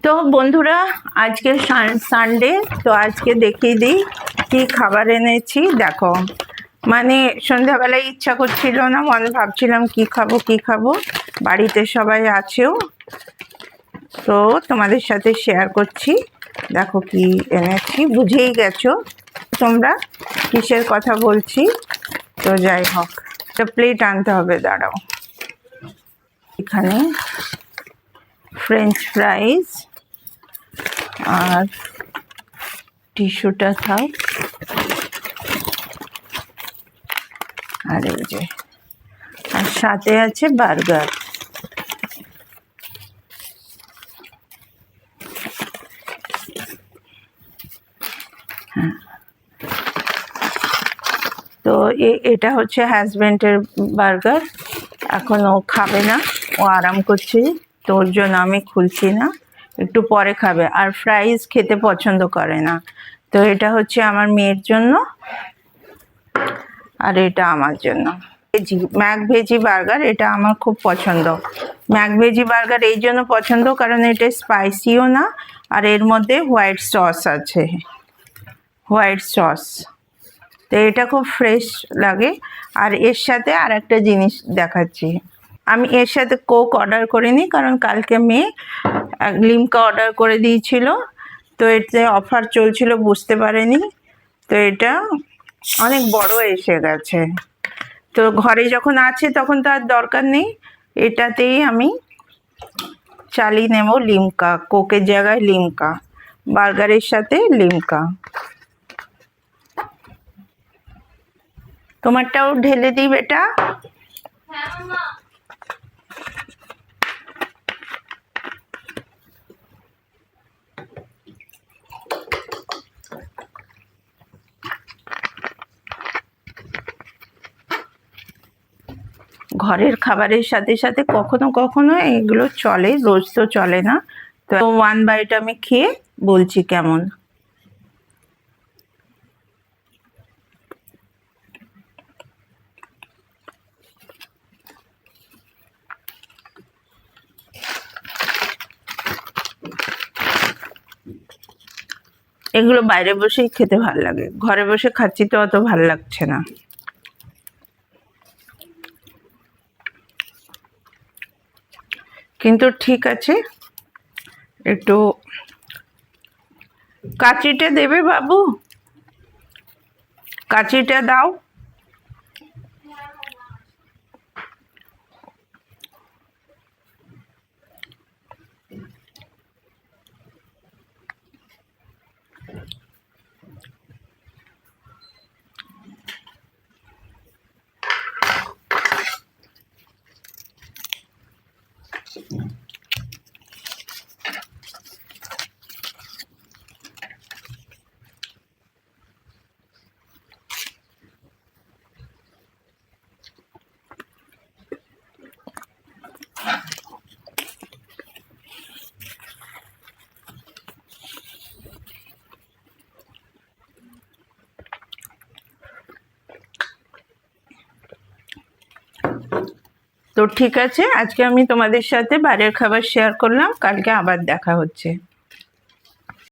তো বন্ধুরা, আজকে সানডে। তো আজকে দেখিয়ে দিই কি খাবার এনেছি। দেখো, মানে সন্ধ্যাবেলায় ইচ্ছা করছিল না, মনে ভাবছিলাম কি খাবো। বাড়িতে সবাই আছেও, তো তোমাদের সাথে শেয়ার করছি। দেখো কি এনেছি, বুঝেই গেছো তোমরা কিসের কথা বলছি। তো যাই হোক, একটা প্লেট আনতে হবে, দাঁড়াও। এখানে ফ্রেঞ্চ ফ্রাইজ আর টিস্যুটা থাক, আর এই যে, আর সাথে আছে বার্গার। হ্যাঁ, তো এটা হচ্ছে হাজব্যান্ডের বার্গার। এখন ও খাবে না, ও আরাম করছে, তো ওর জন্য আমি খুলছি না, একটু পরে খাবে। আর ফ্রাইজ খেতে পছন্দ করে না। তো এটা হচ্ছে আমার মেয়ের জন্য, আর এটা আমার জন্য। ম্যাক ভেজি বার্গার, এটা আমার খুব পছন্দ। ম্যাক ভেজি বার্গার এই জন্য পছন্দ কারণ এটা স্পাইসিও না, আর এর মধ্যে হোয়াইট সস আছে, হোয়াইট সস। তো এটা খুব ফ্রেশ লাগে। আর এর সাথে আর একটা জিনিস দেখাচ্ছি, আমি এর সাথে কোক অর্ডার করিনি কারণ কালকে মেয়ে লিমকা অর্ডার করে দিয়েছিল, তো এতে অফার চলছিল, বুঝতে পারেনি। তো এটা অনেক বড় এসে গেছে, তো ঘরে যখন আছে তখন তো আর দরকার নেই, এটাতেই আমি চালিয়ে নেব লিমকা, কোকের জায়গায় লিমকা, বার্গারের সাথে লিমকা। তোমারটাও ঢেলে দিই বেটা। ঘরের খাবারের সাথে সাথে কখনো কখনো এগুলো চলে, রোজ তো চলে না। তো ওয়ান বাইট আমি খেয়ে বলছি কেমন। এগুলো বাইরে বসেই খেতে ভালো লাগে, ঘরে বসে খাচ্ছি তো অত ভালো লাগছে না। কিন্তু ঠিক আছে, একটু কাঁচিটা দেবে বাবু, কাঁচিটা দাও। তো ঠিক আছে, আজকে আমি তোমাদের সাথে বাইরের খাবার শেয়ার করলাম, কালকে আবার দেখা হচ্ছে।